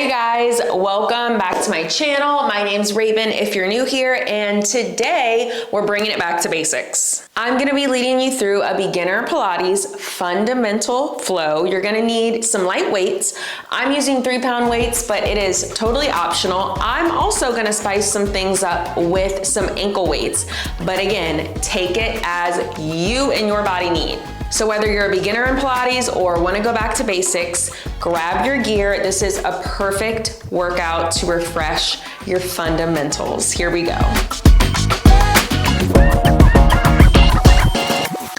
Hey guys, welcome back to my channel. My name's Raven if you're new here, and today we're bringing it back to basics. I'm gonna be leading you through a beginner Pilates fundamental flow. You're gonna need some light weights. I'm using 3-pound weights, but it is totally optional. I'm also gonna spice some things up with some ankle weights, but again, take it as you and your body need. So whether you're a beginner in Pilates or want to go back to basics, grab your gear. This is a perfect workout to refresh your fundamentals. Here we go.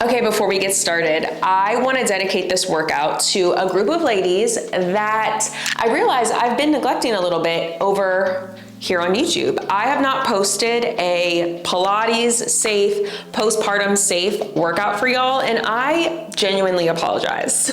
Okay, before we get started, I want to dedicate this workout to a group of ladies that I realize I've been neglecting a little bit over here on YouTube. I have not posted a Pilates safe, postpartum safe workout for y'all, and I genuinely apologize.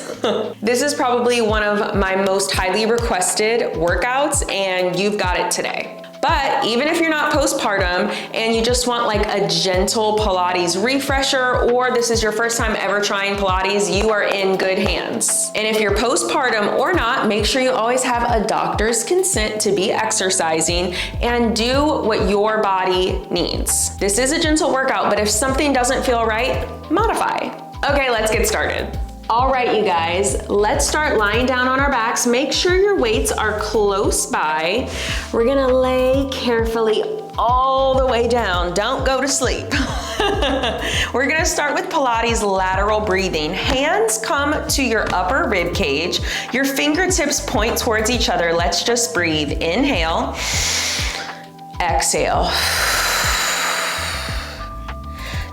This is probably one of my most highly requested workouts, and you've got it today. But even if you're not postpartum and you just want like a gentle Pilates refresher, or this is your first time ever trying Pilates, you are in good hands. And if you're postpartum or not, make sure you always have a doctor's consent to be exercising and do what your body needs. This is a gentle workout, but if something doesn't feel right, modify. Okay, let's get started. All right, you guys, let's start lying down on our backs. Make sure your weights are close by. We're gonna lay carefully all the way down. Don't go to sleep. We're gonna start with Pilates lateral breathing. Hands come to your upper rib cage. Your fingertips point towards each other. Let's just breathe. Inhale, exhale.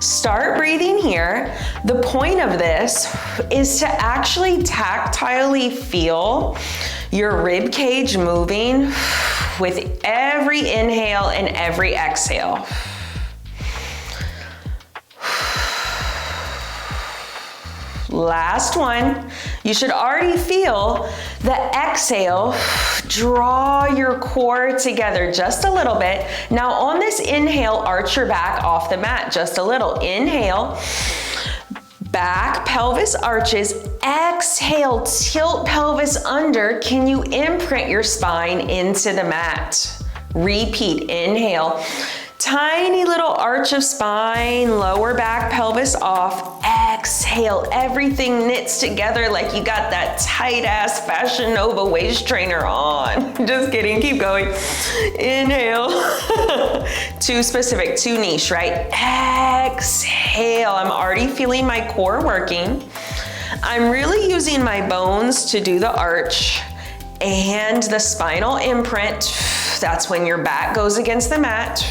Start breathing here. The point of this is to actually tactilely feel your rib cage moving with every inhale and every exhale. Last one. You should already feel the exhale. Draw your core together just a little bit. Now on this inhale, arch your back off the mat just a little. Inhale, back pelvis arches. Exhale, tilt pelvis under. Can you imprint your spine into the mat? Repeat, inhale. Tiny little arch of spine, lower back pelvis off. Exhale, everything knits together like you got that tight ass Fashion Nova waist trainer on. Just kidding, keep going. Inhale. Too specific, too niche, right? Exhale, I'm already feeling my core working. I'm really using my bones to do the arch and the spinal imprint. That's when your back goes against the mat.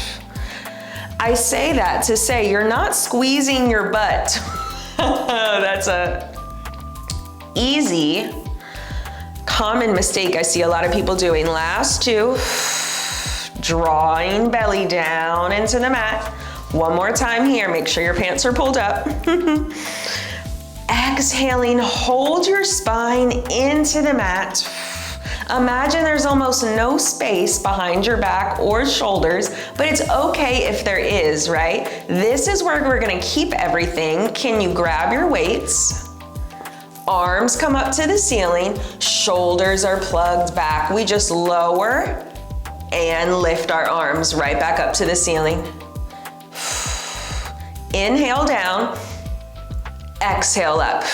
I say that to say you're not squeezing your butt. That's a easy, common mistake I see a lot of people doing. Last two, drawing belly down into the mat. One more time here, make sure your pants are pulled up. Exhaling, hold your spine into the mat. Imagine there's almost no space behind your back or shoulders, but it's okay if there is, right? This is where we're gonna keep everything. Can you grab your weights? Arms come up to the ceiling, shoulders are plugged back. We just lower and lift our arms right back up to the ceiling. Inhale down, exhale up.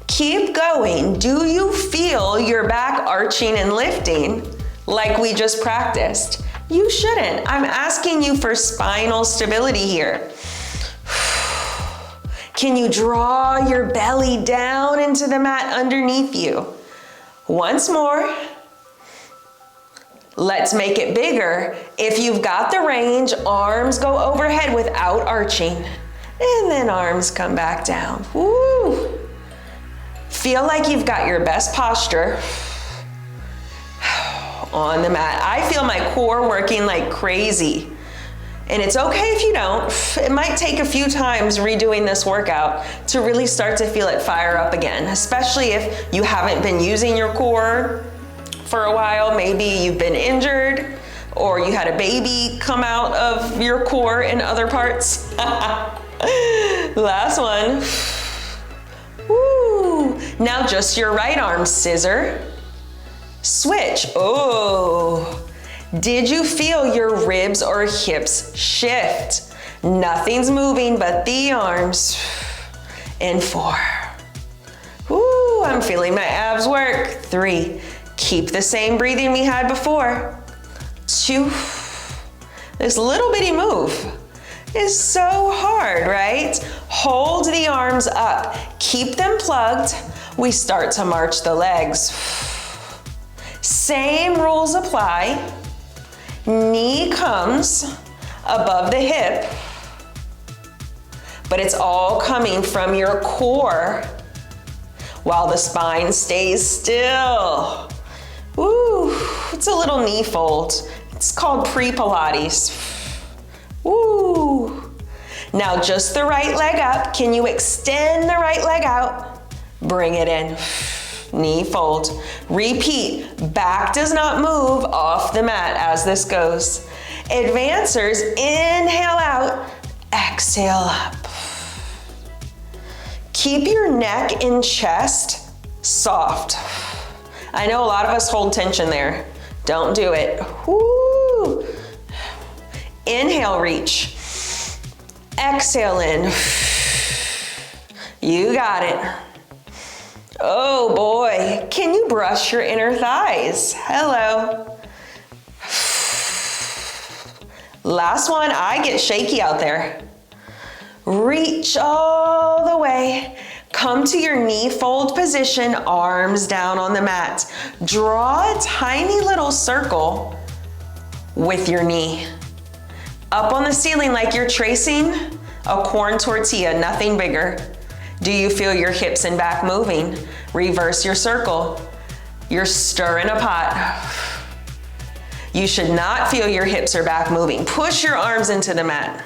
Keep going. Do you feel your back arching and lifting like we just practiced? You shouldn't. I'm asking you for spinal stability here. Can you draw your belly down into the mat underneath you? Once more. Let's make it bigger. If you've got the range, arms go overhead without arching. And then arms come back down. Woo! Feel like you've got your best posture on the mat. I feel my core working like crazy. And it's okay if you don't. It might take a few times redoing this workout to really start to feel it fire up again, especially if you haven't been using your core for a while. Maybe you've been injured or you had a baby come out of your core in other parts. Last one. Woo. Now just your right arm, scissor. Switch. Oh, did you feel your ribs or hips shift? Nothing's moving but the arms. In 4. Woo, I'm feeling my abs work. 3. Keep the same breathing we had before. 2. This little bitty move is so hard, right? Hold the arms up. Keep them plugged. We start to march the legs. Same rules apply. Knee comes above the hip, but it's all coming from your core while the spine stays still. Woo, it's a little knee fold. It's called pre-Pilates. Woo. Now just the right leg up. Can you extend the right leg out? Bring it in. Knee fold. Repeat. Back does not move off the mat as this goes. Advancers, inhale out, exhale up. Keep your neck and chest soft. I know a lot of us hold tension there. Don't do it. Woo. Inhale, reach. Exhale in. You got it. Oh boy, can you brush your inner thighs? Hello. Last one, I get shaky out there. Reach all the way. Come to your knee fold position, arms down on the mat. Draw a tiny little circle with your knee. Up on the ceiling like you're tracing a corn tortilla, nothing bigger. Do you feel your hips and back moving? Reverse your circle. You're stirring a pot. You should not feel your hips or back moving. Push your arms into the mat.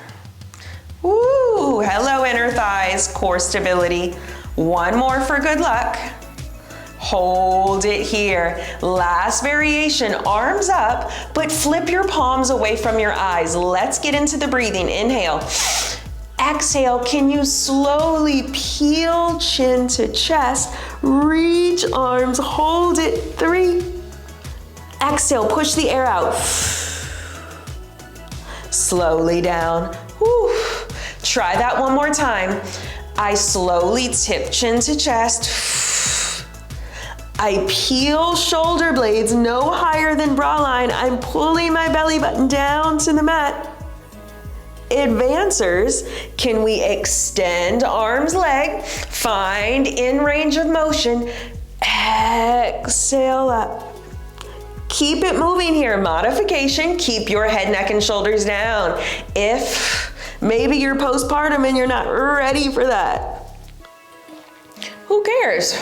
Woo, hello inner thighs, core stability. One more for good luck. Hold it here. Last variation, arms up, but flip your palms away from your eyes. Let's get into the breathing. Inhale. Exhale, can you slowly peel chin to chest, reach arms, hold it. 3. Exhale, push the air out. Slowly down. Whew. Try that one more time. I slowly tip chin to chest. I peel shoulder blades no higher than bra line. I'm pulling my belly button down to the mat. Advancers, can we extend arms, leg, find in range of motion, exhale up. Keep it moving here. Modification, keep your head, neck, and shoulders down. If maybe you're postpartum and you're not ready for that, who cares?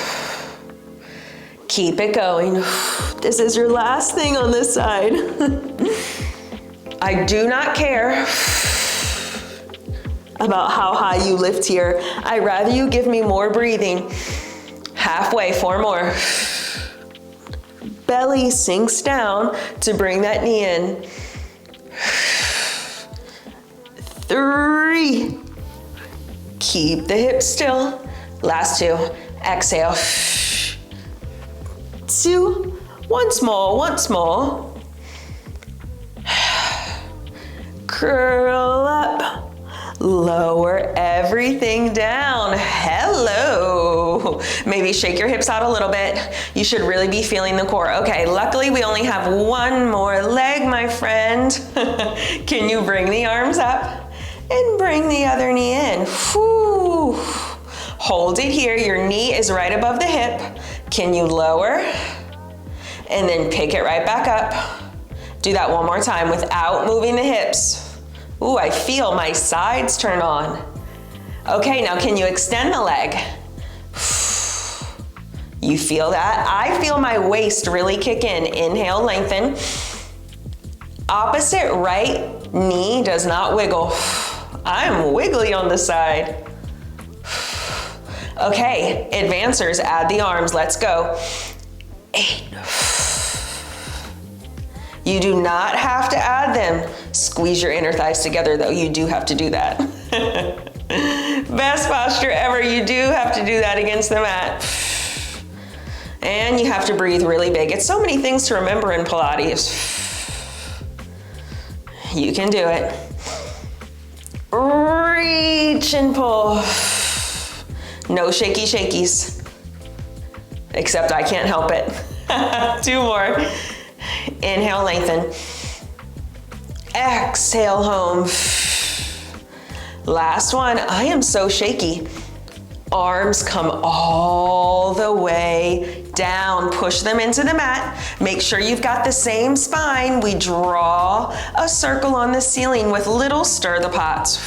Keep it going. This is your last thing on this side. I do not care about how high you lift here. I'd rather you give me more breathing. Halfway, 4 more. Belly sinks down to bring that knee in. 3. Keep the hips still. Last 2. Exhale. 2. One small. Curl up. Lower everything down. Hello. Maybe shake your hips out a little bit. You should really be feeling the core. Okay, luckily we only have one more leg, my friend. Can you bring the arms up and bring the other knee in? Whew. Hold it here. Your knee is right above the hip. Can you lower and then pick it right back up? Do that one more time without moving the hips. Ooh, I feel my sides turn on. Okay, now can you extend the leg? You feel that? I feel my waist really kick in. Inhale, lengthen. Opposite right knee does not wiggle. I'm wiggly on the side. Okay, advancers, add the arms. Let's go. 8. You do not have to add them. Squeeze your inner thighs together though. You do have to do that. Best posture ever. You do have to do that against the mat. And And you have to breathe really big. It's so many things to remember in Pilates. You can do it. Reach and pull. No shaky shakies. Except I can't help it. 2 more. Inhale, lengthen. Exhale, home. Last one. I am so shaky. Arms come all the way down. Push them into the mat. Make sure you've got the same spine. We draw a circle on the ceiling with little stir the pots.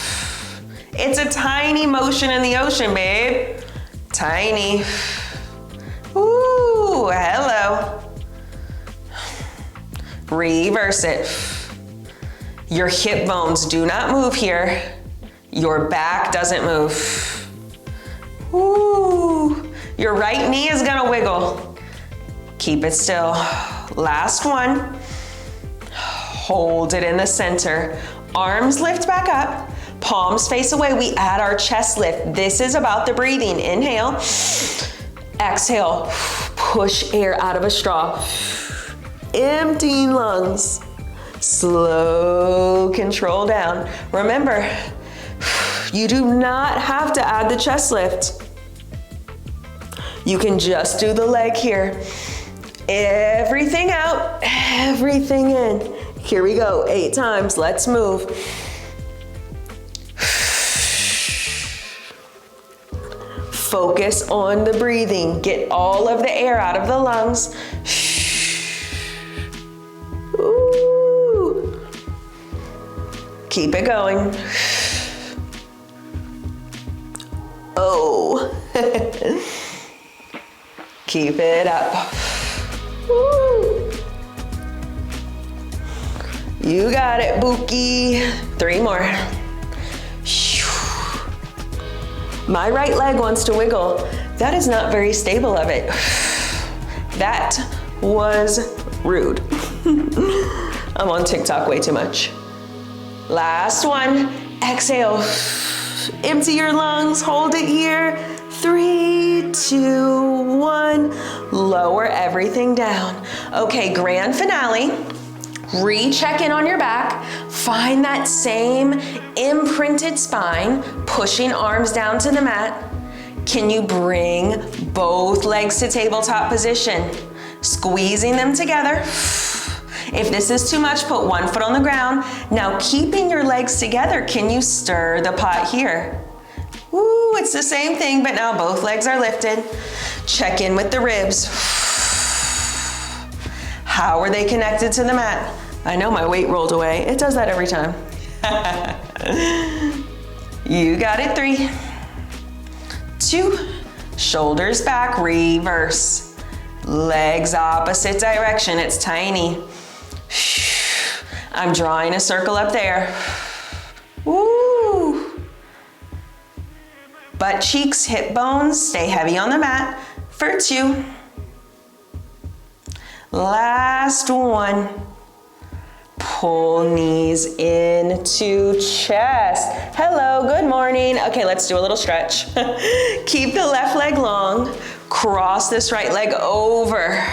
It's a tiny motion in the ocean, babe. Tiny. Ooh, hello. Reverse it. Your hip bones do not move here. Your back doesn't move. Ooh, your right knee is gonna wiggle. Keep it still. Last one. Hold it in the center. Arms lift back up. Palms face away. We add our chest lift. This is about the breathing. Inhale. Exhale. Push air out of a straw. Emptying lungs. Slow control down. Remember, you do not have to add the chest lift. You can just do the leg here. Everything out, everything in. Here we go, 8 times, let's move. Focus on the breathing. Get all of the air out of the lungs. Ooh. Keep it going. Oh. Keep it up. Woo. You got it, Buki. 3 more. My right leg wants to wiggle. That is not very stable of it. That was rude. I'm on TikTok way too much. Last one. Exhale. Empty your lungs. Hold it here. 3, 2, 1. Lower everything down. Okay, grand finale. Recheck in on your back. Find that same imprinted spine, pushing arms down to the mat. Can you bring both legs to tabletop position? Squeezing them together. If this is too much, put 1 foot on the ground. Now keeping your legs together, can you stir the pot here? Woo, it's the same thing, but now both legs are lifted. Check in with the ribs. How are they connected to the mat? I know my weight rolled away. It does that every time. You got it. 3, 2, shoulders back, reverse. Legs opposite direction, it's tiny. I'm drawing a circle up there. Woo! Butt cheeks, hip bones, stay heavy on the mat for 2. Last one. Pull knees into chest. Hello, good morning. Okay, let's do a little stretch. Keep the left leg long. Cross this right leg over.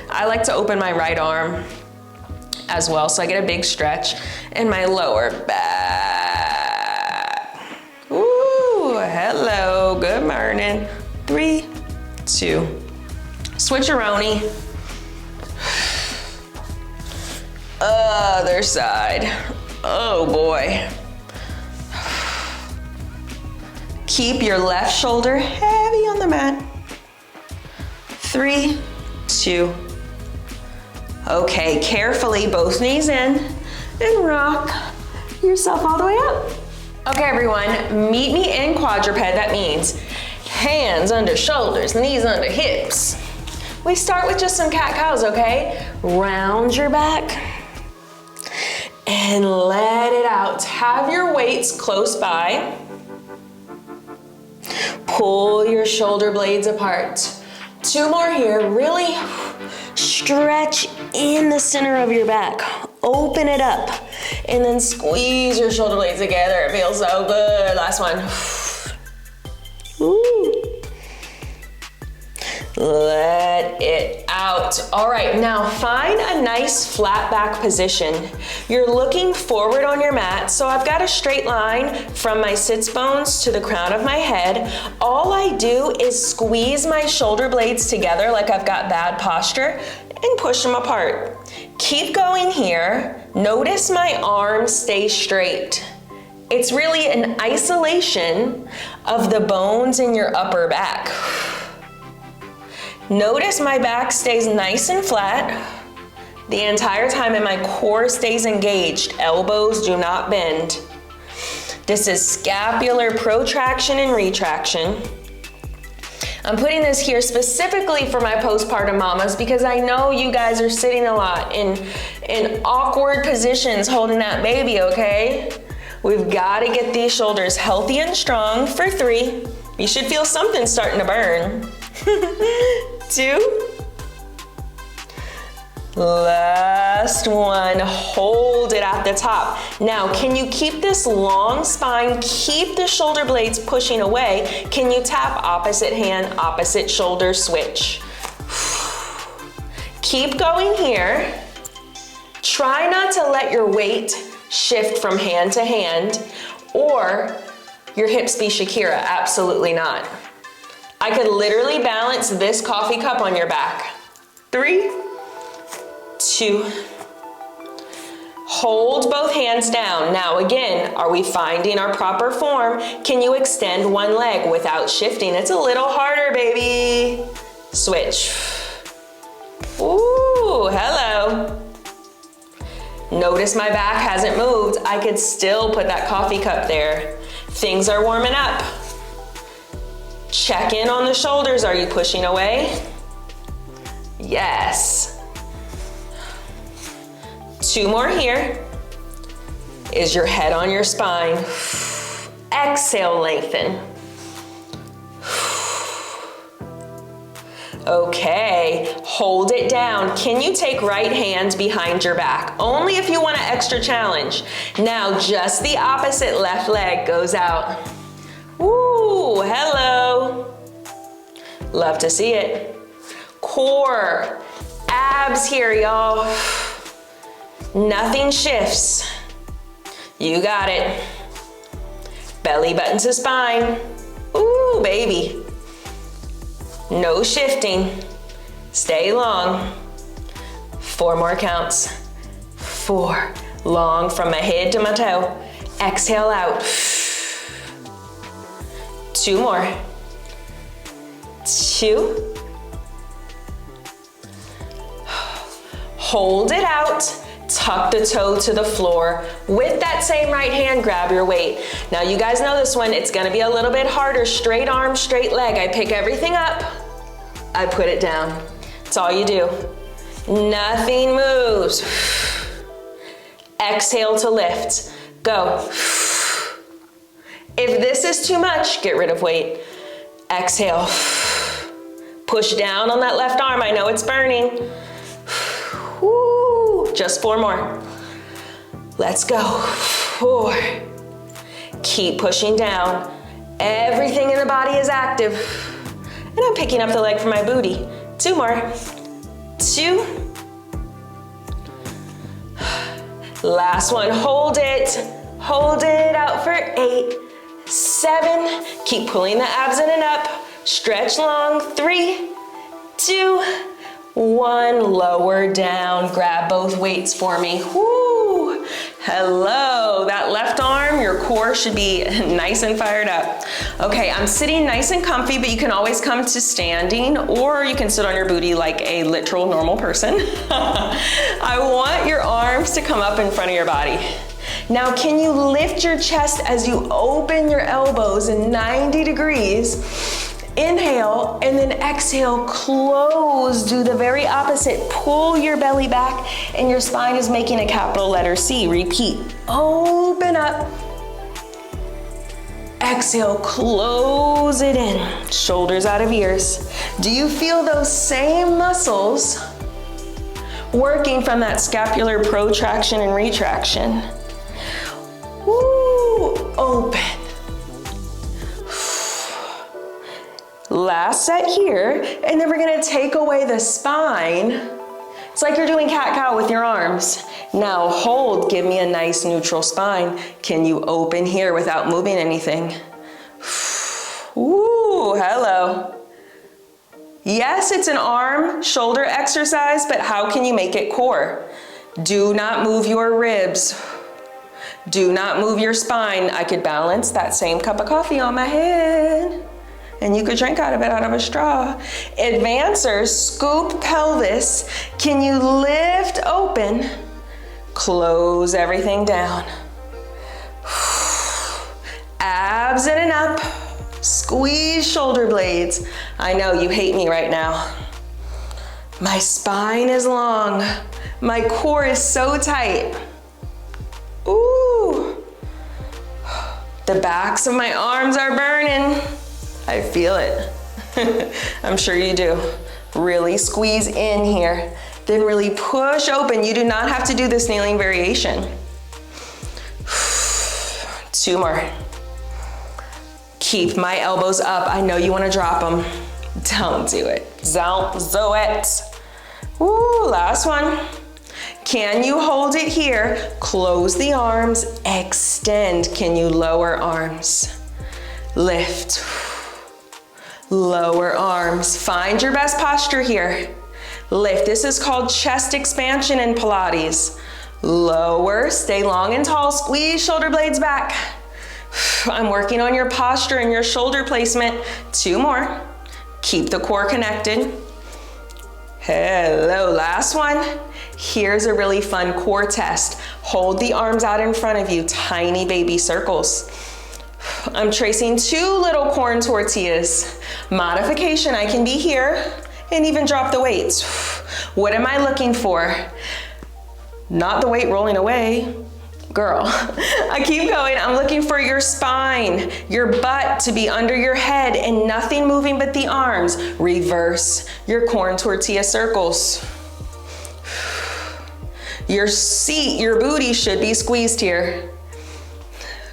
I like to open my right arm as well, so I get a big stretch in my lower back. Ooh, hello, good morning. 3, 2, switcheroni. Other side. Oh boy. Keep your left shoulder heavy on the mat. 3, 2. Okay, carefully, both knees in, and rock yourself all the way up. Okay, everyone, meet me in quadruped. That means hands under shoulders, knees under hips. We start with just some cat-cows, okay? Round your back and let it out. Have your weights close by. Pull your shoulder blades apart. 2 more here. Really stretch in the center of your back. Open it up and then squeeze your shoulder blades together. It feels so good. Last one. Ooh. Let it out. All right, now find a nice flat back position. You're looking forward on your mat, so I've got a straight line from my sits bones to the crown of my head. All I do is squeeze my shoulder blades together like I've got bad posture and push them apart. Keep going here. Notice my arms stay straight. It's really an isolation of the bones in your upper back. Notice my back stays nice and flat the entire time and my core stays engaged. Elbows do not bend. This is scapular protraction and retraction. I'm putting this here specifically for my postpartum mamas because I know you guys are sitting a lot in awkward positions holding that baby, okay? We've got to get these shoulders healthy and strong for 3. You should feel something starting to burn. 2. Last one. Hold it at the top. Now, can you keep this long spine? Keep the shoulder blades pushing away. Can you tap opposite hand, opposite shoulder, switch? Keep going here. Try not to let your weight shift from hand to hand or your hips be Shakira. Absolutely not. I could literally balance this coffee cup on your back. 3, 2. Hold both hands down. Now again, are we finding our proper form? Can you extend one leg without shifting? It's a little harder, baby. Switch. Ooh, hello. Notice my back hasn't moved. I could still put that coffee cup there. Things are warming up. Check in on the shoulders. Are you pushing away? Yes. 2 more here. Is your head on your spine? Exhale, lengthen. Okay, hold it down. Can you take right hand behind your back? Only if you want an extra challenge. Now, just the opposite left leg goes out. Woo, hello. Love to see it. Core, abs here, y'all. Nothing shifts. You got it. Belly button to spine. Ooh, baby. No shifting. Stay long. 4 more counts. 4. Long from my head to my toe. Exhale out. 2 more. 2. Hold it out. Tuck the toe to the floor. With that same right hand, grab your weight. Now you guys know this one, it's gonna be a little bit harder. Straight arm, straight leg. I pick everything up, I put it down. That's all you do. Nothing moves. Exhale to lift. Go. If this is too much, get rid of weight. Exhale. Push down on that left arm. I know it's burning. Woo. Just 4 more. Let's go. 4. Keep pushing down. Everything in the body is active. And I'm picking up the leg for my booty. 2 more. 2. Last one. Hold it. Hold it out for 8. 7. Keep pulling the abs in and up. Stretch long. 3, 2, 1. Lower down. Grab both weights for me. Woo! Hello. That left arm, your core should be nice and fired up. Okay, I'm sitting nice and comfy, but you can always come to standing, or you can sit on your booty like a literal normal person. I want your arms to come up in front of your body. Now, can you lift your chest as you open your elbows in 90 degrees? Inhale, and then exhale, close. Do the very opposite. Pull your belly back, and your spine is making a capital letter C. Repeat. Open up. Exhale, close it in. Shoulders out of ears. Do you feel those same muscles working from that scapular protraction and retraction? Woo, open. Last set here, and then we're gonna take away the spine. It's like you're doing cat-cow with your arms. Now hold, give me a nice neutral spine. Can you open here without moving anything? Ooh, hello. Yes, it's an arm, shoulder exercise, but how can you make it core? Do not move your ribs. Do not move your spine. I could balance that same cup of coffee on my head, and you could drink out of it out of a straw. Advancers, scoop pelvis. Can you lift open? Close everything down. Abs in and up. Squeeze shoulder blades. I know you hate me right now. My spine is long. My core is so tight. Ooh. The backs of my arms are burning. I feel it. I'm sure you do. Really squeeze in here. Then really push open. You do not have to do this kneeling variation. 2 more. Keep my elbows up. I know you want to drop them. Don't do it. Don't do it. Ooh, last one. Can you hold it here? Close the arms, extend. Can you lower arms? Lift. Lower arms. Find your best posture here. Lift. This is called chest expansion in Pilates. Lower, stay long and tall, squeeze shoulder blades back. I'm working on your posture and your shoulder placement. 2 more. Keep the core connected. Hello, last one. Here's a really fun core test. Hold the arms out in front of you, tiny baby circles. I'm tracing 2 little corn tortillas. Modification, I can be here and even drop the weights. What am I looking for? Not the weight rolling away. Girl, I keep going. I'm looking for your spine, your butt to be under your head and nothing moving but the arms. Reverse your corn tortilla circles. Your seat, your booty should be squeezed here.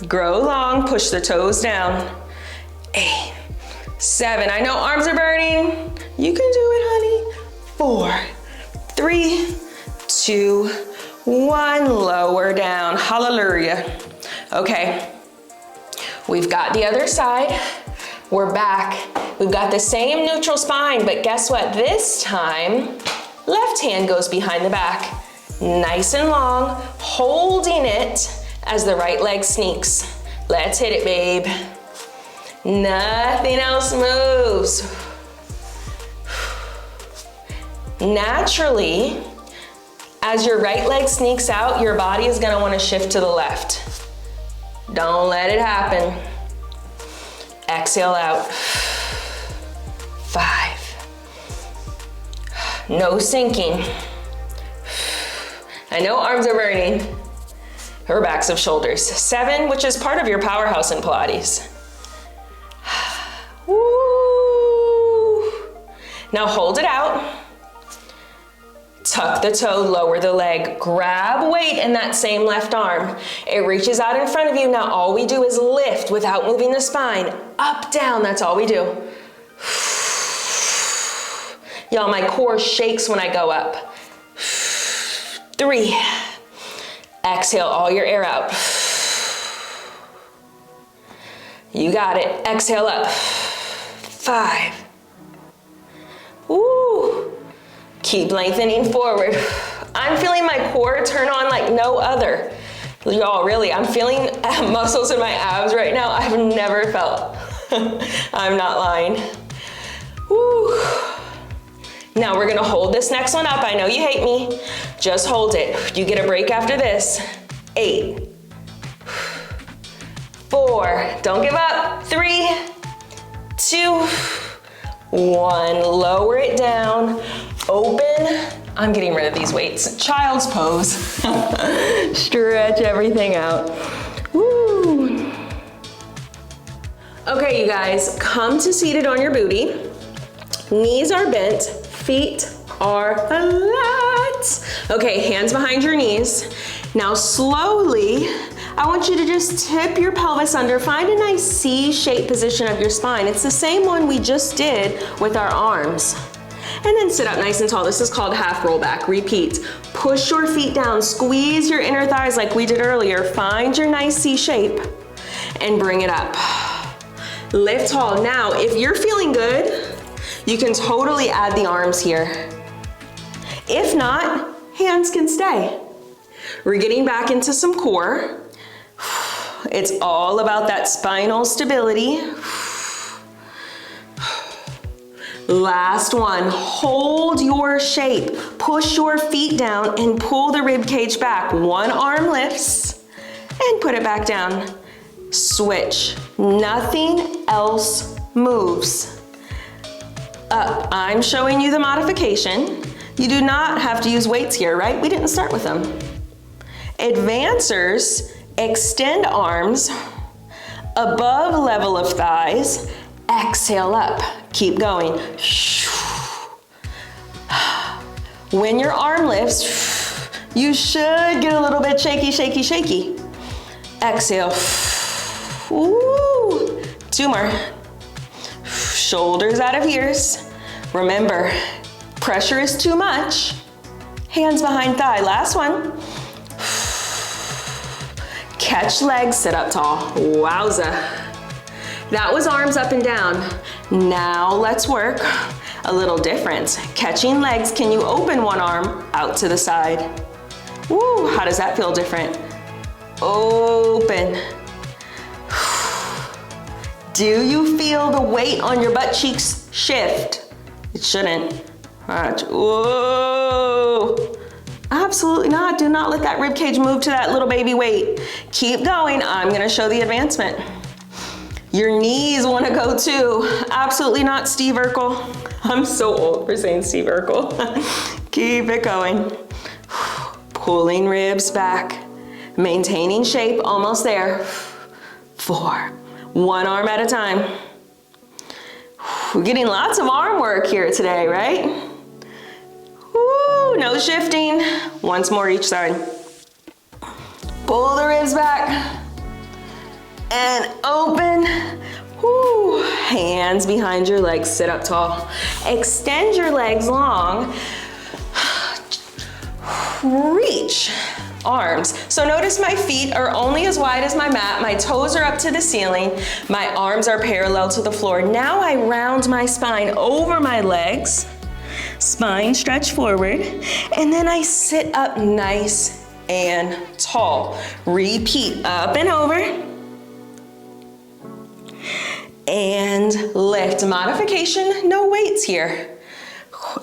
Grow long, push the toes down. 8, 7, I know arms are burning. You can do it, honey. 4, 3, 2, 1, lower down, hallelujah. Okay, we've got the other side. We're back. We've got the same neutral spine, but guess what? This time, left hand goes behind the back. Nice and long, holding it as the right leg sneaks. Let's hit it, babe. Nothing else moves. Naturally, as your right leg sneaks out, your body is gonna wanna shift to the left. Don't let it happen. Exhale out. 5. No sinking. I know arms are burning. Or backs of shoulders. 7, which is part of your powerhouse in Pilates. Woo. Now hold it out. Tuck the toe, lower the leg. Grab weight in that same left arm. It reaches out in front of you. Now all we do is lift without moving the spine. Up, down, that's all we do. Y'all, my core shakes when I go up. 3. Exhale all your air out. You got it. Exhale up. 5. Woo. Keep lengthening forward. I'm feeling my core turn on like no other. Y'all, really, I'm feeling muscles in my abs right now I've never felt. I'm not lying. Woo. Now we're gonna hold this next one up. I know you hate me. Just hold it. You get a break after this. 8. 4. Don't give up. 3, 2, 1. Lower it down. Open. I'm getting rid of these weights. Child's pose. Stretch everything out. Woo. Okay, you guys, come to seated on your booty. Knees are bent, feet are flat. Okay, hands behind your knees. Now slowly, I want you to just tip your pelvis under, find a nice C-shaped position of your spine. It's the same one we just did with our arms. And then sit up nice and tall. This is called half rollback. Repeat. Push your feet down, squeeze your inner thighs like we did earlier. Find your nice C shape and bring it up. Lift tall. Now, if you're feeling good, you can totally add the arms here. If not, hands can stay. We're getting back into some core. It's all about that spinal stability. Last one, hold your shape. Push your feet down and pull the rib cage back. One arm lifts and put it back down. Switch, nothing else moves. Up, I'm showing you the modification. You do not have to use weights here, right? We didn't start with them. Advancers, extend arms above level of thighs, exhale up. Keep going. When your arm lifts, you should get a little bit shaky, shaky, shaky. Exhale. Ooh. 2 more. Shoulders out of ears. Remember, pressure is too much. Hands behind thigh. Last one. Catch legs, sit up tall. Wowza. That was arms up and down. Now let's work a little different. Catching legs, can you open one arm out to the side? Woo, how does that feel different? Open. Do you feel the weight on your butt cheeks shift? It shouldn't. Watch. Whoa. Absolutely not. Do not let that rib cage move to that little baby weight. Keep going. I'm gonna show the advancement. Your knees wanna go too. Absolutely not, Steve Urkel. I'm so old for saying Steve Urkel. Keep it going. Pulling ribs back. Maintaining shape, almost there. 4. One arm at a time. We're getting lots of arm work here today, right? Woo, no shifting. Once more each side. Pull the ribs back. And open. Woo. Hands behind your legs, sit up tall. Extend your legs long. Reach. Arms. So notice my feet are only as wide as my mat. My toes are up to the ceiling. My arms are parallel to the floor. Now I round my spine over my legs. Spine stretch forward. And then I sit up nice and tall. Repeat, up and over. And lift. Modification, no weights here.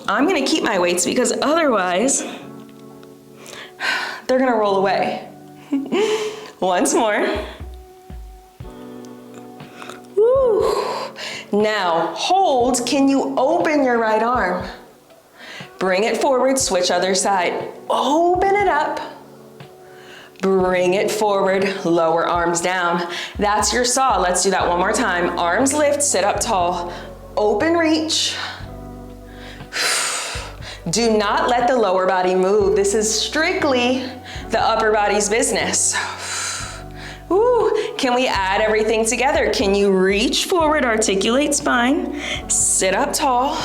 I'm gonna keep my weights because otherwise, they're gonna roll away. Once more. Woo. Now, hold. Can you open your right arm? Bring it forward, switch other side. Open it up. Bring it forward, lower arms down. That's your saw. Let's do that one more time. Arms lift, sit up tall. Open reach. Do not let the lower body move. This is strictly the upper body's business. Ooh, can we add everything together? Can you reach forward, articulate spine, sit up tall,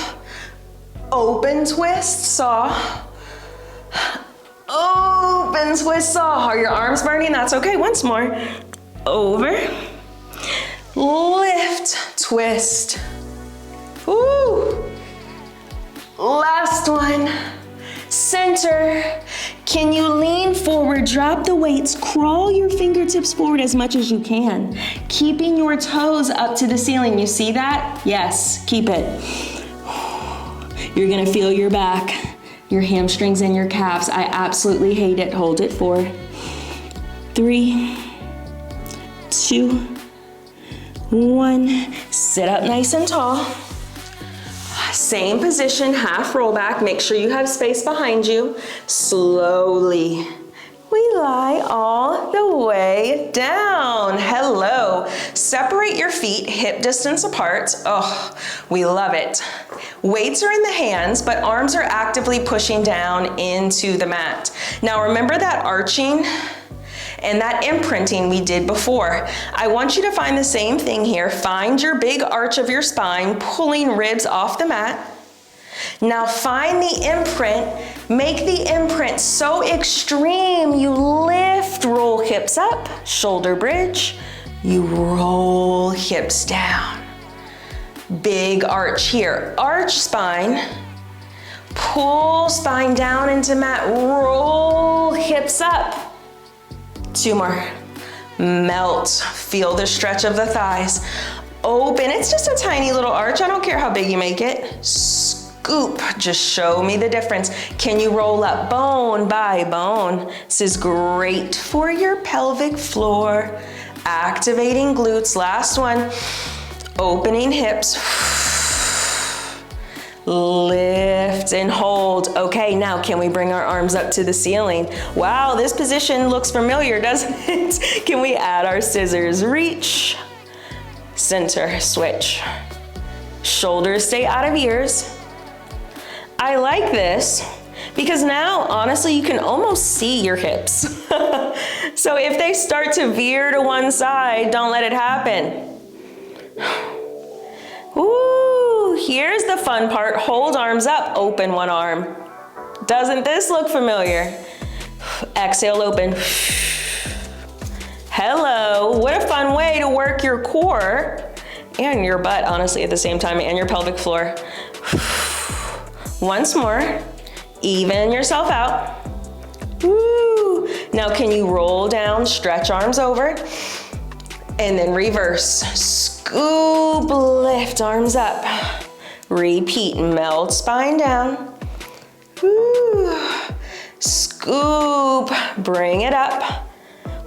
open twist, saw, open twist, saw. Are your arms burning? That's okay, once more. Over, lift, twist. Ooh. Last one, center. Can you lean forward, drop the weights, crawl your fingertips forward as much as you can, keeping your toes up to the ceiling. You see that? Yes, keep it. You're gonna feel your back, your hamstrings and your calves. I absolutely hate it. Hold it. 4, 3, 2, 1. Sit up nice and tall. Same position, half roll back. Make sure you have space behind you. Slowly, we lie all the way down. Hello. Separate your feet hip distance apart. Oh, we love it. Weights are in the hands, but arms are actively pushing down into the mat. Now remember that arching and that imprinting we did before. I want you to find the same thing here. Find your big arch of your spine, pulling ribs off the mat. Now find the imprint. Make the imprint so extreme. You lift, roll hips up, shoulder bridge. You roll hips down. Big arch here. Arch spine. Pull spine down into mat. Roll hips up. 2 more. Melt. Feel the stretch of the thighs. Open. It's just a tiny little arch. I don't care how big you make it. Scoop. Just show me the difference. Can you roll up bone by bone? This is great for your pelvic floor. Activating glutes. Last one. Opening hips. Lift and hold. Okay, now can we bring our arms up to the ceiling? Wow, this position looks familiar, doesn't it? Can we add our scissors? Reach. Center, switch. Shoulders stay out of ears. I like this because now, honestly, you can almost see your hips. So if they start to veer to one side, don't let it happen. Ooh, here's the fun part. Hold arms up, open one arm. Doesn't this look familiar? Exhale, open. Hello, what a fun way to work your core and your butt, honestly, at the same time, and your pelvic floor. Once more, even yourself out. Woo. Now can you roll down, stretch arms over, and then reverse. Scoop, lift arms up. Repeat, melt spine down. Woo. Scoop, bring it up.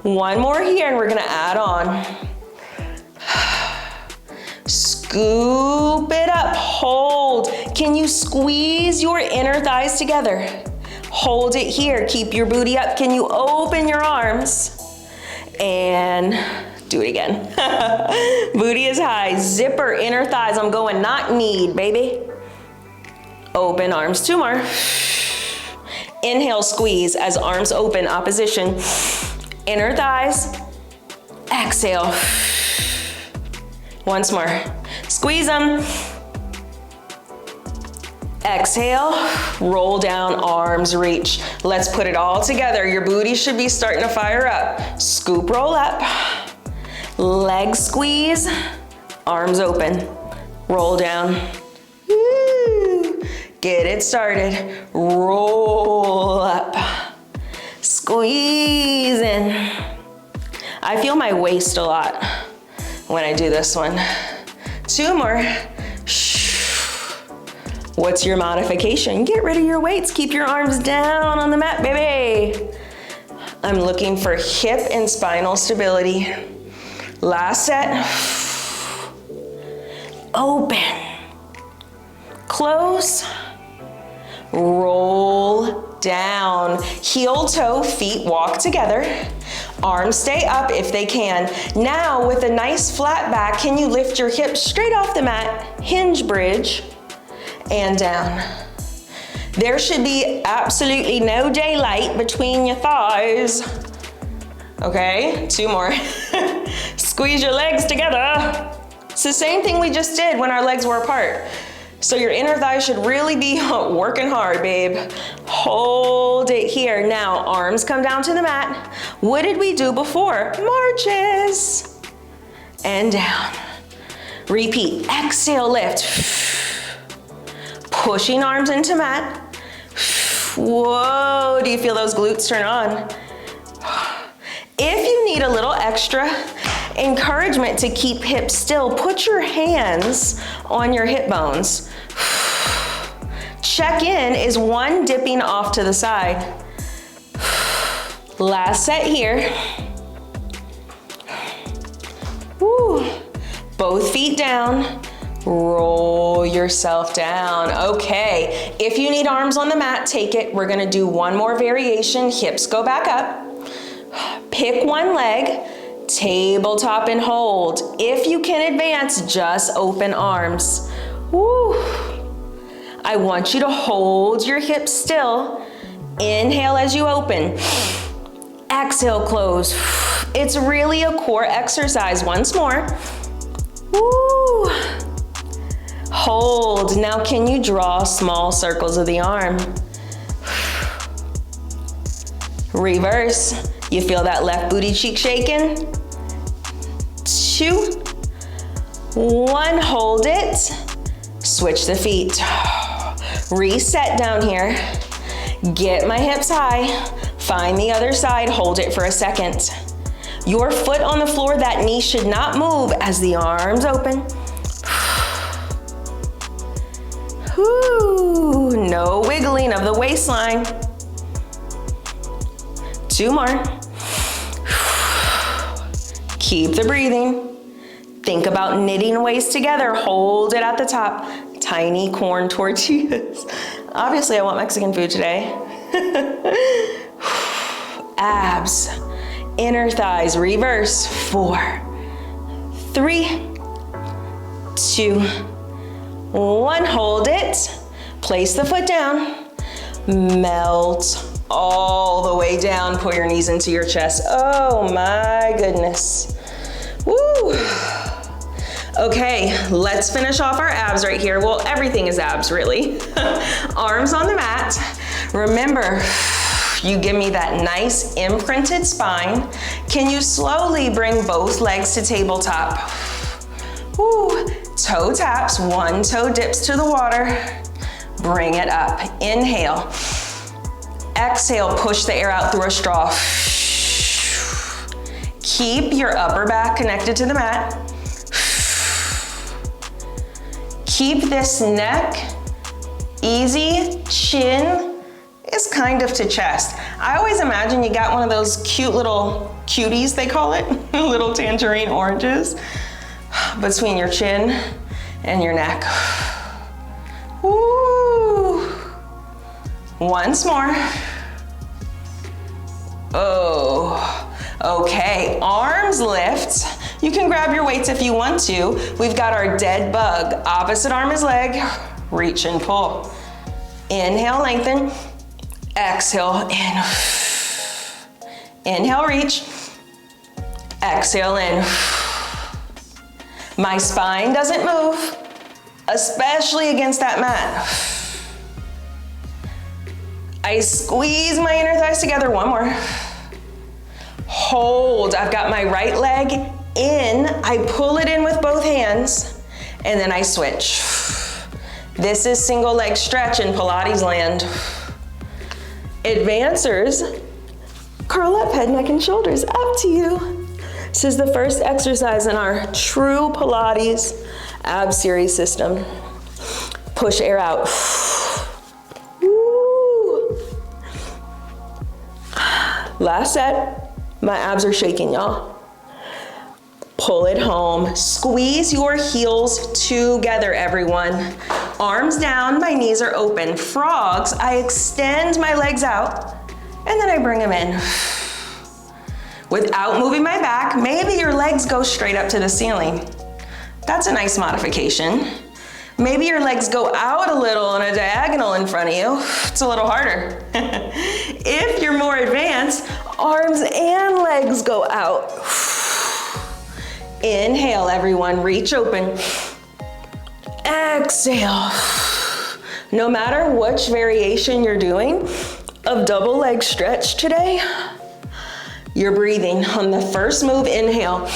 One more here and we're gonna add on. Scoop it up, hold. Can you squeeze your inner thighs together? Hold it here, keep your booty up. Can you open your arms? And do it again. Booty is high, zipper, inner thighs. I'm going not kneed, baby. Open arms, 2 more. Inhale, squeeze as arms open, opposition. Inner thighs, exhale. Once more, squeeze them. Exhale, roll down, arms reach. Let's put it all together. Your booty should be starting to fire up. Scoop, roll up. Leg squeeze, arms open. Roll down. Woo. Get it started. Roll up. Squeeze in. I feel my waist a lot when I do this one. 2 more. What's your modification? Get rid of your weights. Keep your arms down on the mat, baby. I'm looking for hip and spinal stability. Last set. Open. Close. Roll down. Heel toe, feet walk together. Arms stay up if they can. Now with a nice flat back, can you lift your hips straight off the mat, hinge bridge, and down. There should be absolutely no daylight between your thighs. Okay, 2 more. Squeeze your legs together. It's the same thing we just did when our legs were apart. So your inner thigh should really be working hard, babe. Hold it here. Now, arms come down to the mat. What did we do before? Marches. And down. Repeat. Exhale, lift. Pushing arms into mat. Whoa, do you feel those glutes turn on? If you need a little extra encouragement to keep hips still, put your hands on your hip bones. Check in, is one dipping off to the side? Last set here. Woo. Both feet down. Roll yourself down. Okay, if you need arms on the mat, take it. We're gonna do one more variation. Hips go back up. Pick one leg, tabletop and hold. If you can advance, just open arms. Woo. I want you to hold your hips still. Inhale as you open. Exhale, close. It's really a core exercise. Once more. Woo. Hold. Now can you draw small circles of the arm? Reverse. You feel that left booty cheek shaking? 2, 1, hold it. Switch the feet. Reset down here. Get my hips high. Find the other side, hold it for a second. Your foot on the floor, that knee should not move as the arms open. Whew, no wiggling of the waistline. 2 more. Keep the breathing. Think about knitting waist together. Hold it at the top. Tiny corn tortillas. Obviously, I want Mexican food today. Abs, inner thighs, reverse. 4, 3, 2, 1. Hold it. Place the foot down. Melt all the way down. Pull your knees into your chest. Oh my goodness. Woo. Okay, let's finish off our abs right here. Well, everything is abs, really. Arms on the mat. Remember, you give me that nice imprinted spine. Can you slowly bring both legs to tabletop? Woo. Toe taps, one toe dips to the water. Bring it up. Inhale. Exhale, push the air out through a straw. Keep your upper back connected to the mat. Keep this neck easy. Chin is kind of to chest. I always imagine you got one of those cute little cuties, they call it, little tangerine oranges, between your chin and your neck. Woo. Once more. Oh, okay, arms lift. You can grab your weights if you want to. We've got our dead bug. Opposite arm is leg. Reach and pull. Inhale, lengthen. Exhale, in. Inhale, reach. Exhale, in. My spine doesn't move, especially against that mat. I squeeze my inner thighs together. One more. Hold. I've got my right leg in. I pull it in with both hands, and then I switch. This is single leg stretch in Pilates land. Advancers, curl up, head, neck, and shoulders. Up to you. This is the first exercise in our true Pilates ab series system. Push air out. Woo. Last set. My abs are shaking, y'all. Pull it home. Squeeze your heels together, everyone. Arms down, my knees are open. Frogs, I extend my legs out, and then I bring them in. Without moving my back, maybe your legs go straight up to the ceiling. That's a nice modification. Maybe your legs go out a little on a diagonal in front of you. It's a little harder. If you're more advanced, arms and legs go out. Inhale, everyone, reach open. Exhale. No matter which variation you're doing of double leg stretch today, you're breathing. On the first move, inhale.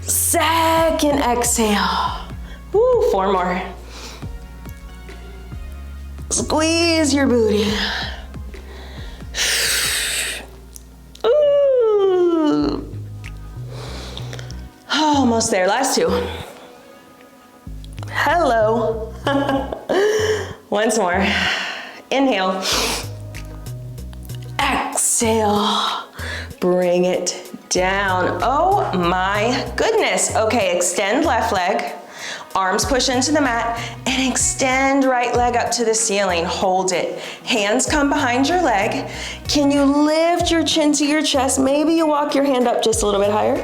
Second exhale. Woo, 4 more. Squeeze your booty. Ooh. Almost there, last 2. Hello. Once more. Inhale. Exhale. Bring it down. Oh my goodness. Okay, extend left leg. Arms push into the mat and extend right leg up to the ceiling. Hold it. Hands come behind your leg. Can you lift your chin to your chest? Maybe you walk your hand up just a little bit higher.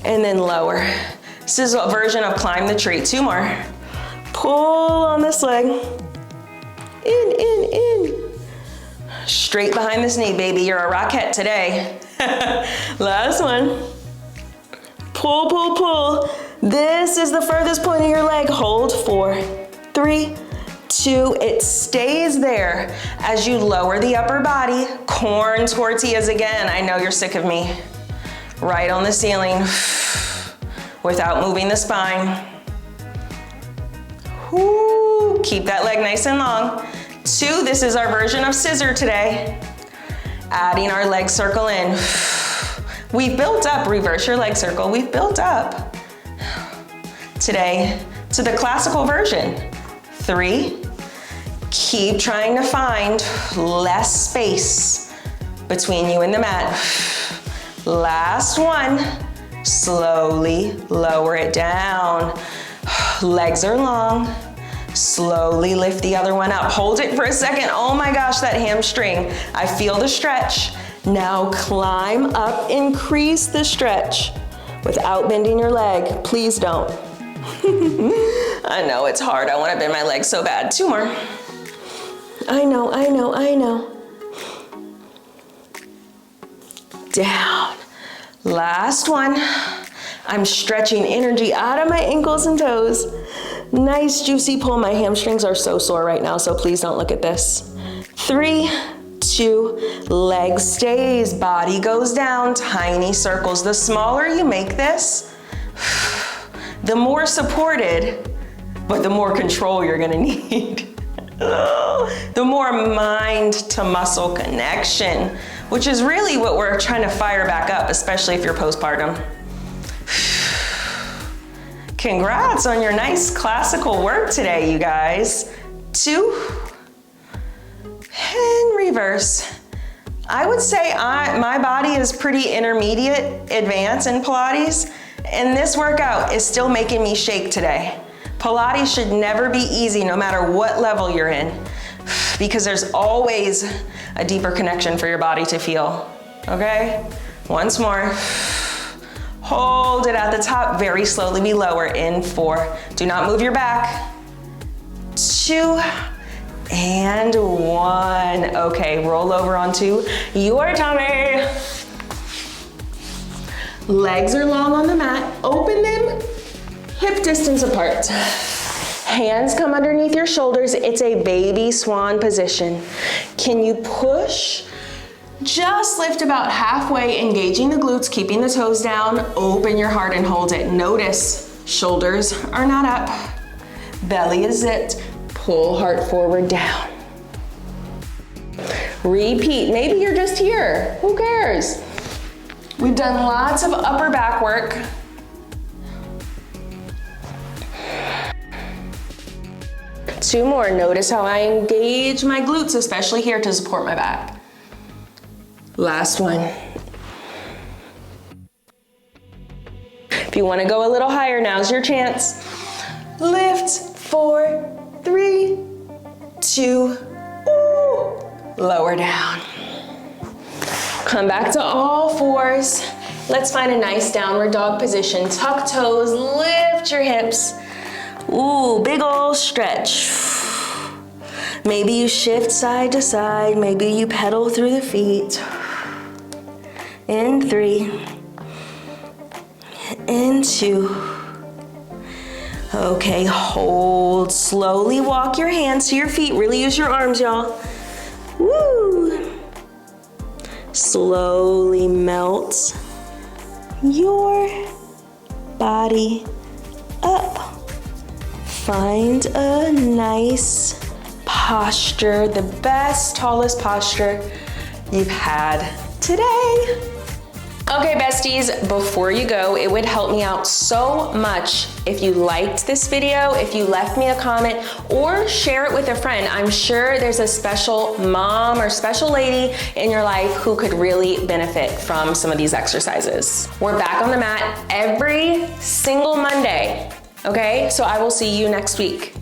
And then lower. This is a version of climb the tree. 2 more. Pull on this leg. In. straight behind this knee, baby. You're a rocket today. Last one. Pull, pull, pull. This is the furthest point of your leg. Hold, 4, 3, 2. It stays there as you lower the upper body. Corn tortillas again. I know you're sick of me. Right on the ceiling without moving the spine. Woo. Keep that leg nice and long. 2, this is our version of scissor today. Adding our leg circle in. We've built up, reverse your leg circle. We've built up today to the classical version. 3, keep trying to find less space between you and the mat. Last one, slowly lower it down. Legs are long. Slowly lift the other one up. Hold it for a second. Oh my gosh, that hamstring. I feel the stretch. Now climb up, increase the stretch without bending your leg. Please don't. I know it's hard. I want to bend my leg so bad. 2 more. I know, I know, I know. Down. Last one. I'm stretching energy out of my ankles and toes. Nice juicy pull. My hamstrings are so sore right now, so please don't look at this. 3, 2, leg stays, body goes down, tiny circles. The smaller you make this, the more supported, but the more control you're gonna need. The more mind to muscle connection, which is really what we're trying to fire back up, especially if you're postpartum. Congrats on your nice classical work today, you guys. 2, and reverse. I would say my body is pretty intermediate advanced in Pilates, and this workout is still making me shake today. Pilates should never be easy no matter what level you're in, because there's always a deeper connection for your body to feel, okay? Once more. Hold it at the top, very slowly we lower in 4. Do not move your back. 2, and 1. Okay, roll over onto your tummy. Legs are long on the mat. Open them, hip distance apart. Hands come underneath your shoulders. It's a baby swan position. Can you push? Just lift about halfway, engaging the glutes, keeping the toes down. Open your heart and hold it. Notice shoulders are not up. Belly is zipped. Pull heart forward, down. Repeat. Maybe you're just here. Who cares? We've done lots of upper back work. Two more. Notice how I engage my glutes, especially here to support my back. Last one. If you want to go a little higher, now's your chance. Lift, 4, 3, 2, lower down. Come back to all fours. Let's find a nice downward dog position. Tuck toes, lift your hips. Ooh, big ol' stretch. Maybe you shift side to side. Maybe you pedal through the feet. In 3, in 2. Okay, hold. Slowly walk your hands to your feet. Really use your arms, y'all. Woo! Slowly melt your body up. Find a nice posture, the best, tallest posture you've had today. Okay, besties, before you go, it would help me out so much if you liked this video, if you left me a comment, or share it with a friend. I'm sure there's a special mom or special lady in your life who could really benefit from some of these exercises. We're back on the mat every single Monday, okay? So I will see you next week.